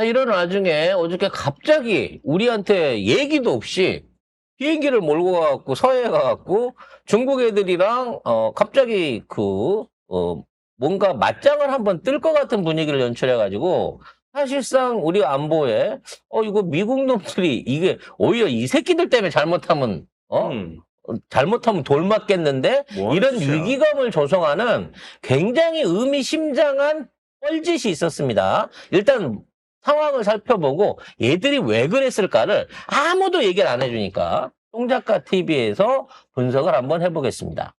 자, 이런 와중에 어저께 갑자기 우리한테 얘기도 없이 비행기를 몰고 가갖고 서해에 가갖고 중국 애들이랑 갑자기 뭔가 맞짱을 한번 뜰 것 같은 분위기를 연출해가지고 사실상 우리 안보에 이거 미국 놈들이 이게 오히려 이 새끼들 때문에 잘못하면 돌 맞겠는데 이런 진짜. 위기감을 조성하는 굉장히 의미심장한 뻘짓이 있었습니다. 일단 상황을 살펴보고 얘들이 왜 그랬을까를 아무도 얘기를 안 해주니까 똥작가 TV에서 분석을 한번 해보겠습니다.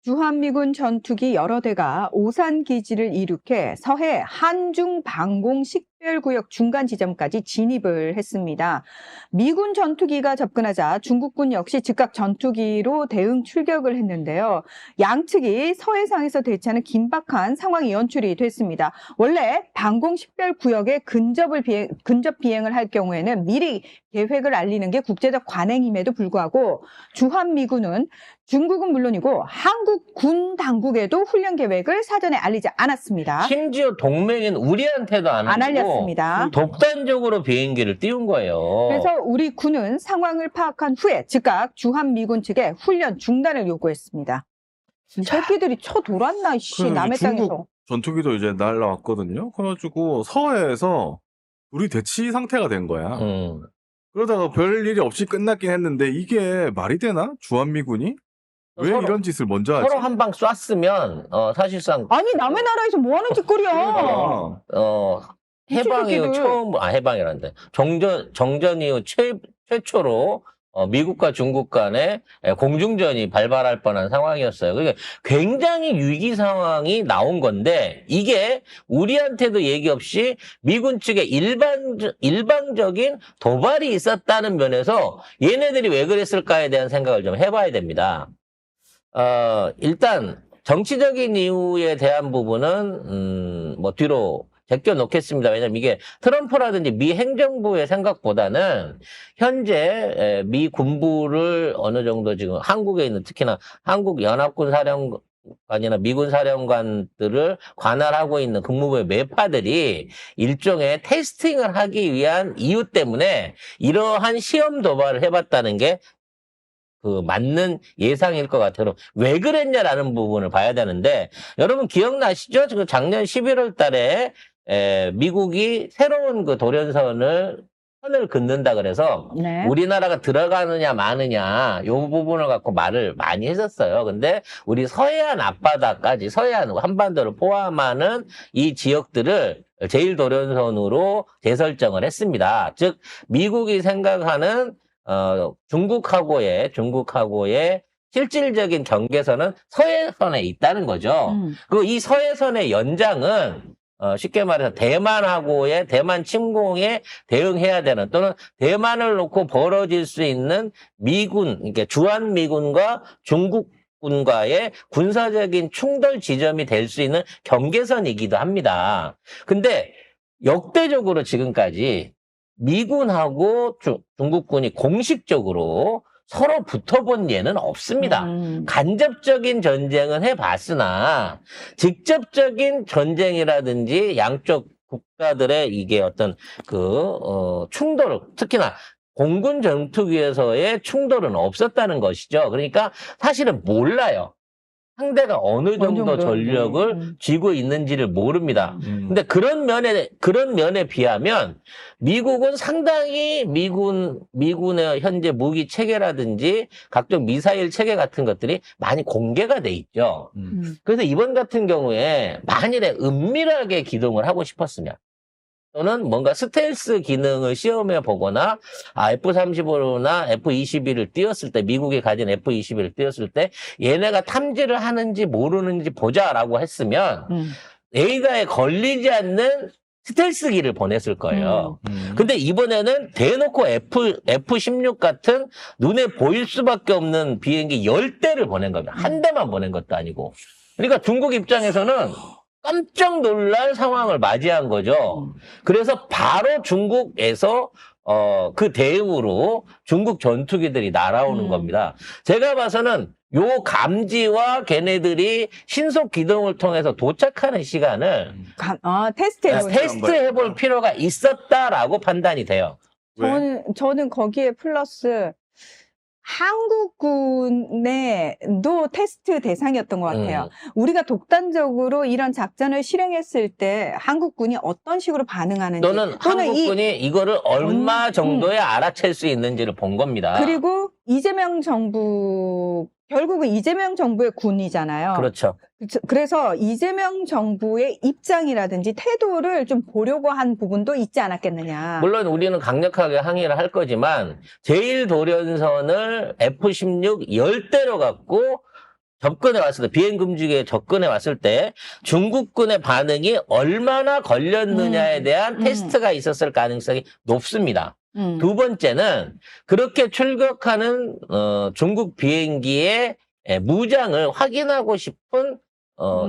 주한미군 전투기 여러 대가 오산 기지를 이륙해 서해 한중 방공 식별구역 중간 지점까지 진입을 했습니다. 미군 전투기가 접근하자 중국군 역시 즉각 전투기로 대응 출격을 했는데요. 양측이 서해상에서 대치하는 긴박한 상황이 연출이 됐습니다. 원래 방공 식별구역에 근접 비행을 할 경우에는 미리 계획을 알리는 게 국제적 관행임에도 불구하고 주한미군은 중국은 물론이고 한국 군 당국에도 훈련 계획을 사전에 알리지 않았습니다. 심지어 동맹인 우리한테도 안 알렸습니다. 독단적으로 비행기를 띄운 거예요. 그래서 우리 군은 상황을 파악한 후에 즉각 주한미군 측에 훈련 중단을 요구했습니다. 이 새끼들이 쳐돌았나 남의 땅에서. 중국 전투기도 이제 날라왔거든요. 그래가지고 서해에서 우리 대치 상태가 된 거야. 그러다가 별 일이 없이 끝났긴 했는데 이게 말이 되나? 주한미군이? 왜 이런 짓을 먼저 하지? 서로 한 방 쐈으면 사실상 아니 남의 나라에서 뭐 하는 짓거리야. 해방 이후 새끼들. 해방이란데 정전 이후 최초로 미국과 중국 간에 공중전이 발발할 뻔한 상황이었어요. 그러니까 굉장히 위기 상황이 나온 건데 이게 우리한테도 얘기 없이 미군 측에 일방적인 도발이 있었다는 면에서 얘네들이 왜 그랬을까에 대한 생각을 좀 해봐야 됩니다. 일단 정치적인 이유에 대한 부분은 뒤로 제껴놓겠습니다. 왜냐면 이게 트럼프라든지 미 행정부의 생각보다는 현재 미 군부를 어느 정도 지금 한국에 있는 특히나 한국 연합군 사령관이나 미군 사령관들을 관할하고 있는 국무부의 매파들이 일종의 테스팅을 하기 위한 이유 때문에 이러한 시험 도발을 해봤다는 게 맞는 예상일 것 같아요. 왜 그랬냐라는 부분을 봐야 되는데, 여러분 기억나시죠? 작년 11월 달에, 미국이 새로운 선을 긋는다 그래서, 네. 우리나라가 들어가느냐 마느냐, 요 부분을 갖고 말을 많이 했었어요. 근데 우리 서해안 앞바다까지, 서해안 한반도를 포함하는 이 지역들을 제1도련선으로 재설정을 했습니다. 즉, 미국이 생각하는 중국하고의 실질적인 경계선은 서해선에 있다는 거죠. 그리고 이 서해선의 연장은 쉽게 말해서 대만 침공에 대응해야 되는 또는 대만을 놓고 벌어질 수 있는 그러니까 주한미군과 중국군과의 군사적인 충돌 지점이 될 수 있는 경계선이기도 합니다. 근데 역대적으로 지금까지 미군하고 중국군이 공식적으로 서로 붙어본 예는 없습니다. 간접적인 전쟁은 해봤으나 직접적인 전쟁이라든지 양쪽 국가들의 이게 어떤 충돌, 특히나 공군 전투기에서의 충돌은 없었다는 것이죠. 그러니까 사실은 몰라요. 상대가 어느 정도 전력을 쥐고 있는지를 모릅니다. 근데 그런 면에 비하면 미국은 상당히 미군의 현재 무기 체계라든지 각종 미사일 체계 같은 것들이 많이 공개가 돼 있죠. 그래서 이번 같은 경우에 만일에 은밀하게 기동을 하고 싶었으면 또는 뭔가 스텔스 기능을 시험해 보거나 F-35나 F-22를 띄웠을 때 미국이 가진 F-22를 띄웠을 때 얘네가 탐지를 하는지 모르는지 보자라고 했으면 레이더에 걸리지 않는 스텔스기를 보냈을 거예요. 근데 이번에는 대놓고 F-16 같은 눈에 보일 수밖에 없는 비행기 10대를 보낸 겁니다. 한 대만 보낸 것도 아니고. 그러니까 중국 입장에서는 깜짝 놀랄 상황을 맞이한 거죠. 그래서 바로 중국에서 그 대응으로 중국 전투기들이 날아오는 겁니다. 제가 봐서는 요 감지와 걔네들이 신속 기동을 통해서 도착하는 시간을 테스트 해볼 필요가 있었다라고 판단이 돼요. 왜? 저는 거기에 플러스 한국군에도 테스트 대상이었던 것 같아요. 우리가 독단적으로 이런 작전을 실행했을 때 한국군이 어떤 식으로 반응하는지 또는 한국군이 이거를 얼마 정도에 알아챌 수 있는지를 본 겁니다. 그리고 이재명 정부 결국은 이재명 정부의 군이잖아요. 그렇죠. 그래서 이재명 정부의 입장이라든지 태도를 좀 보려고 한 부분도 있지 않았겠느냐. 물론 우리는 강력하게 항의를 할 거지만 제1도련선을 F-16 10대로 갖고 접근해 왔을 때, 비행금지구에 접근해 왔을 때 중국군의 반응이 얼마나 걸렸느냐에 대한 테스트가 있었을 가능성이 높습니다. 두 번째는 그렇게 출격하는 중국 비행기의 무장을 확인하고 싶은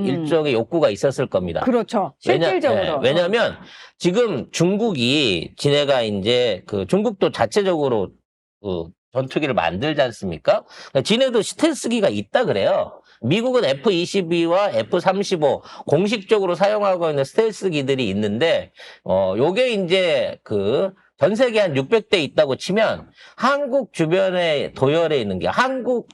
일종의 욕구가 있었을 겁니다. 그렇죠. 실질적으로. 왜냐하면 지금 중국이 지네가 이제 그 중국도 자체적으로 전투기를 만들지 않습니까? 지네도 스텔스기가 있다 그래요. 미국은 F-22와 F-35 공식적으로 사용하고 있는 스텔스기들이 있는데 요게 이제 그 전 세계 한 600대 있다고 치면 한국 주변에 도열에 있는 게 한국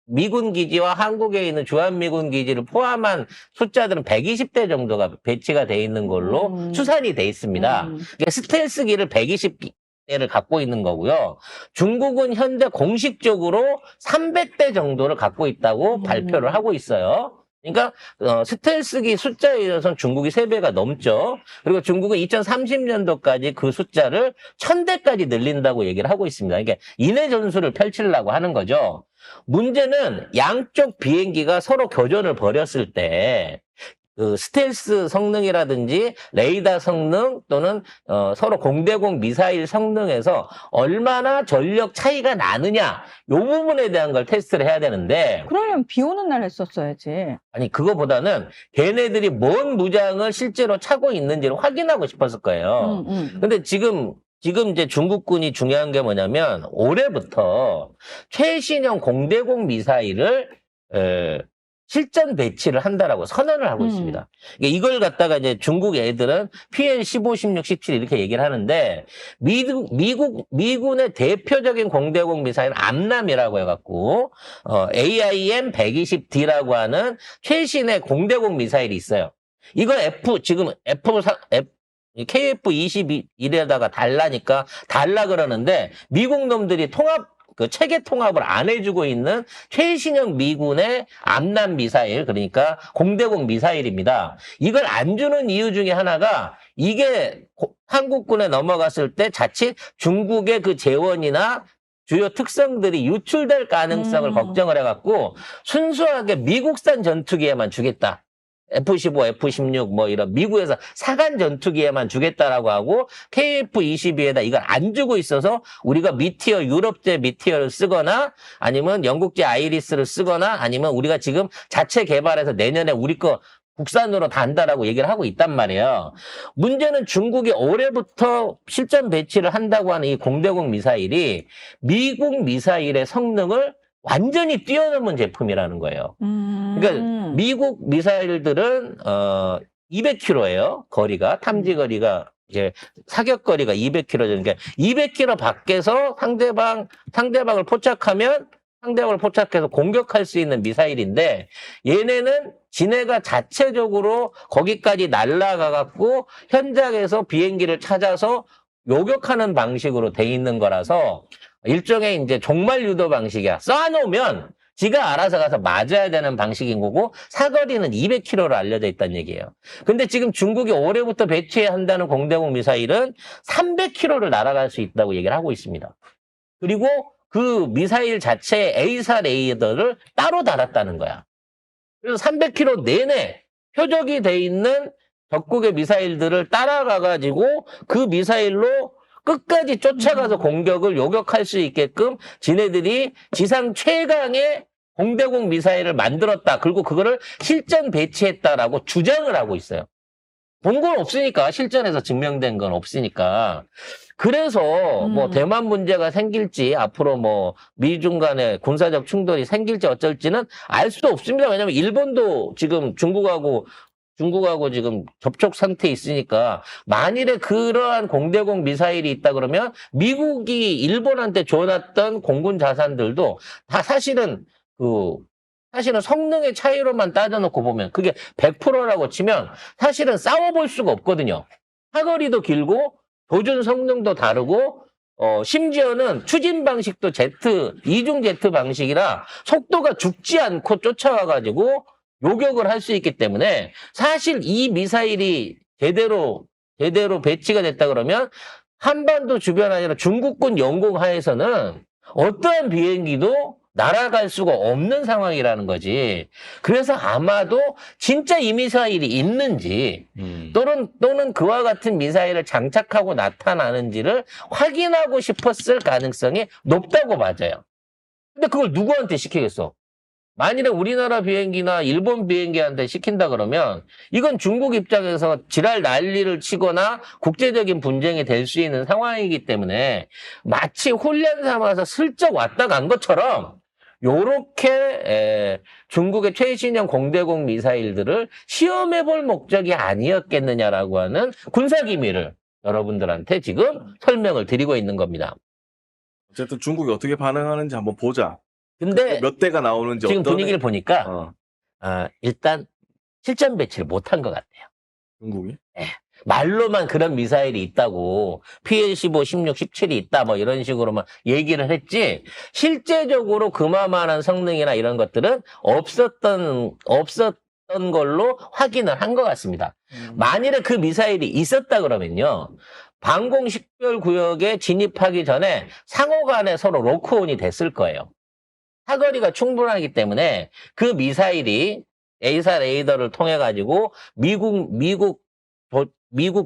미군 기지와 한국에 있는 주한미군 기지를 포함한 숫자들은 120대 정도가 배치가 돼 있는 걸로 추산이 돼 있습니다. 그러니까 스텔스기를 120대를 갖고 있는 거고요. 중국은 현재 공식적으로 300대 정도를 갖고 있다고 발표를 하고 있어요. 그러니까 스텔스기 숫자에 있어서는 중국이 3배가 넘죠. 그리고 중국은 2030년도까지 그 숫자를 1000대까지 늘린다고 얘기를 하고 있습니다. 그러니까 인해 전술을 펼치려고 하는 거죠. 문제는 양쪽 비행기가 서로 교전을 벌였을 때 그 스텔스 성능이라든지 레이더 성능 또는 서로 공대공 미사일 성능에서 얼마나 전력 차이가 나느냐 이 부분에 대한 걸 테스트를 해야 되는데 그러려면 비 오는 날 했었어야지. 아니 그거보다는 걔네들이 뭔 무장을 실제로 차고 있는지를 확인하고 싶었을 거예요. 근데 지금 이제 중국군이 중요한 게 뭐냐면 올해부터 최신형 공대공 미사일을 실전 배치를 한다라고 선언을 하고 있습니다. 이걸 갖다가 이제 중국 애들은 PL 15, 16, 17 이렇게 얘기를 하는데 미군의 대표적인 공대공 미사일은 암람이라고 해갖고 AIM 120D라고 하는 최신의 공대공 미사일이 있어요. 이거 KF-21에다가 달라니까 달라 그러는데 미국 놈들이 체계 통합을 안 해주고 있는 최신형 미군의 암람 미사일, 그러니까 공대공 미사일입니다. 이걸 안 주는 이유 중에 하나가 이게 한국군에 넘어갔을 때 자칫 중국의 그 재원이나 주요 특성들이 유출될 가능성을 걱정을 해갖고 순수하게 미국산 전투기에만 주겠다. F-15, F-16 뭐 이런 미국에서 사간 전투기에만 주겠다라고 하고 KF-22에다 이걸 안 주고 있어서 우리가 유럽제 미티어를 쓰거나 아니면 영국제 아이리스를 쓰거나 아니면 우리가 지금 자체 개발해서 내년에 우리 거 국산으로 다 한다라고 얘기를 하고 있단 말이에요. 문제는 중국이 올해부터 실전 배치를 한다고 하는 이 공대공 미사일이 미국 미사일의 성능을 완전히 뛰어넘은 제품이라는 거예요. 그러니까 미국 미사일들은 200km예요. 거리가 탐지 거리가 이제 사격 거리가 200km 그러니까 200km 밖에서 상대방을 포착해서 공격할 수 있는 미사일인데 얘네는 지네가 자체적으로 거기까지 날아가 갖고 현장에서 비행기를 찾아서 요격하는 방식으로 돼 있는 거라서 일종의 이제 종말 유도 방식이야. 쏴놓으면 지가 알아서 가서 맞아야 되는 방식인 거고 사거리는 200km로 알려져 있다는 얘기예요. 근데 지금 중국이 올해부터 배치해야 한다는 공대공 미사일은 300km를 날아갈 수 있다고 얘기를 하고 있습니다. 그리고 그 미사일 자체에 A사 레이더를 따로 달았다는 거야. 그래서 300km 내내 표적이 돼 있는 적국의 미사일들을 따라가가지고 그 미사일로 끝까지 쫓아가서 공격을 요격할 수 있게끔 지네들이 지상 최강의 공대공 미사일을 만들었다. 그리고 그거를 실전 배치했다라고 주장을 하고 있어요. 본 건 없으니까, 실전에서 증명된 건 없으니까. 그래서 뭐 대만 문제가 생길지, 앞으로 뭐 미중 간의 군사적 충돌이 생길지 어쩔지는 알 수도 없습니다. 왜냐하면 일본도 지금 중국하고 지금 접촉 상태에 있으니까, 만일에 그러한 공대공 미사일이 있다 그러면 미국이 일본한테 줘놨던 공군 자산들도 다 사실은 성능의 차이로만 따져놓고 보면 그게 100%라고 치면 사실은 싸워볼 수가 없거든요. 사거리도 길고 조준 성능도 다르고 심지어는 추진 방식도 이중 제트 방식이라 속도가 죽지 않고 쫓아와가지고 요격을 할 수 있기 때문에, 사실 이 미사일이 제대로 배치가 됐다 그러면 한반도 주변 아니라 중국군 영공하에서는 어떠한 비행기도 날아갈 수가 없는 상황이라는 거지. 그래서 아마도 진짜 이 미사일이 있는지 또는 그와 같은 미사일을 장착하고 나타나는지를 확인하고 싶었을 가능성이 높다고 맞아요. 근데 그걸 누구한테 시키겠어? 만일에 우리나라 비행기나 일본 비행기한테 시킨다 그러면 이건 중국 입장에서 지랄 난리를 치거나 국제적인 분쟁이 될 수 있는 상황이기 때문에, 마치 훈련 삼아서 슬쩍 왔다 간 것처럼 요렇게 중국의 최신형 공대공 미사일들을 시험해 볼 목적이 아니었겠느냐라고 하는 군사기밀을 여러분들한테 지금 설명을 드리고 있는 겁니다. 어쨌든 중국이 어떻게 반응하는지 한번 보자. 근데 몇 대가 나오는지 지금 어떤 분위기를 보니까 일단 실전 배치를 못한 것 같아요. 중국이? 말로만 그런 미사일이 있다고, PL-15, 16, 17이 있다 뭐 이런 식으로만 얘기를 했지, 실제적으로 그만한 성능이나 이런 것들은 없었던 걸로 확인을 한 것 같습니다. 만일에 그 미사일이 있었다 그러면요, 방공 식별 구역에 진입하기 전에 상호 간에 서로 로크온이 됐을 거예요. 사거리가 충분하기 때문에 그 미사일이 A사 레이더를 통해 가지고 미국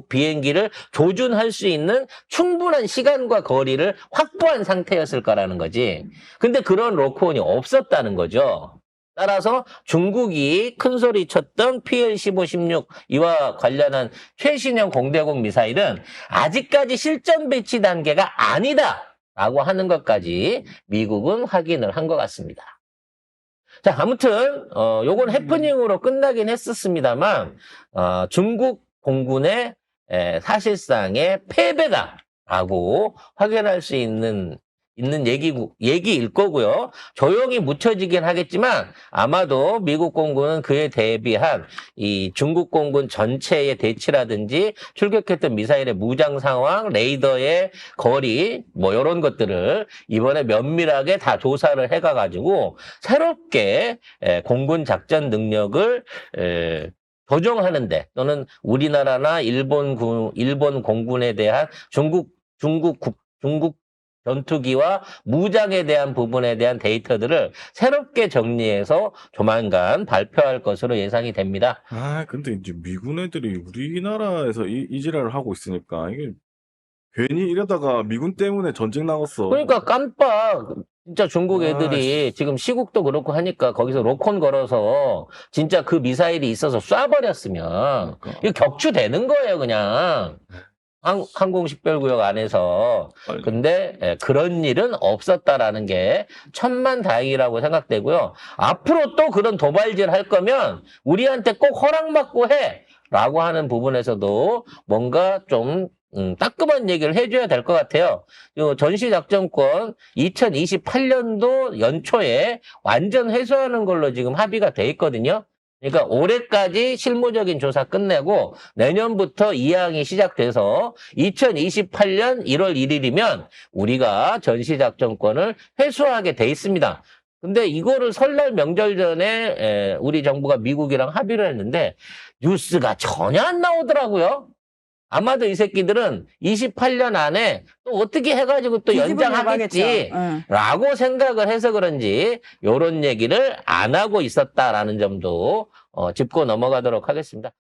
비행기를 조준할 수 있는 충분한 시간과 거리를 확보한 상태였을 거라는 거지. 근데 그런 로크온이 없었다는 거죠. 따라서 중국이 큰소리 쳤던 PL-15, 16 이와 관련한 최신형 공대공 미사일은 아직까지 실전 배치 단계가 아니다라고 하는 것까지 미국은 확인을 한 것 같습니다. 자, 아무튼 요건 해프닝으로 끝나긴 했었습니다.만 중국 공군의 사실상의 패배다라고 확인할 수 있는 얘기일 거고요. 조용히 묻혀지긴 하겠지만 아마도 미국 공군은 그에 대비한 이 중국 공군 전체의 대치라든지 출격했던 미사일의 무장 상황, 레이더의 거리 뭐 이런 것들을 이번에 면밀하게 다 조사를 해가가지고 새롭게 공군 작전 능력을 조정하는데, 또는 우리나라나 일본 공군에 대한 중국 전투기와 무장에 대한 부분에 대한 데이터들을 새롭게 정리해서 조만간 발표할 것으로 예상이 됩니다. 근데 이제 미군 애들이 우리나라에서 이 지랄을 하고 있으니까 이게 괜히 이러다가 미군 때문에 전쟁 나갔어. 그러니까 깜빡 진짜 중국 애들이 지금 시국도 그렇고 하니까 거기서 로콘 걸어서 진짜 그 미사일이 있어서 쏴버렸으면 그러니까. 이거 격추되는 거예요, 그냥. 항공식별구역 안에서. 근데 그런 일은 없었다라는 게 천만다행이라고 생각되고요. 앞으로 또 그런 도발질 할 거면 우리한테 꼭 허락받고 해! 라고 하는 부분에서도 뭔가 좀 따끔한 얘기를 해줘야 될 것 같아요. 이 전시작전권 2028년도 연초에 완전 회수하는 걸로 지금 합의가 돼 있거든요. 그러니까 올해까지 실무적인 조사 끝내고 내년부터 이항이 시작돼서 2028년 1월 1일이면 우리가 전시작전권을 회수하게 돼 있습니다. 근데 이거를 설날 명절 전에 우리 정부가 미국이랑 합의를 했는데 뉴스가 전혀 안 나오더라고요. 아마도 이 새끼들은 28년 안에 또 어떻게 해가지고 또 연장하겠지 라고 생각을 해서 그런지 이런 얘기를 안 하고 있었다라는 점도 짚고 넘어가도록 하겠습니다.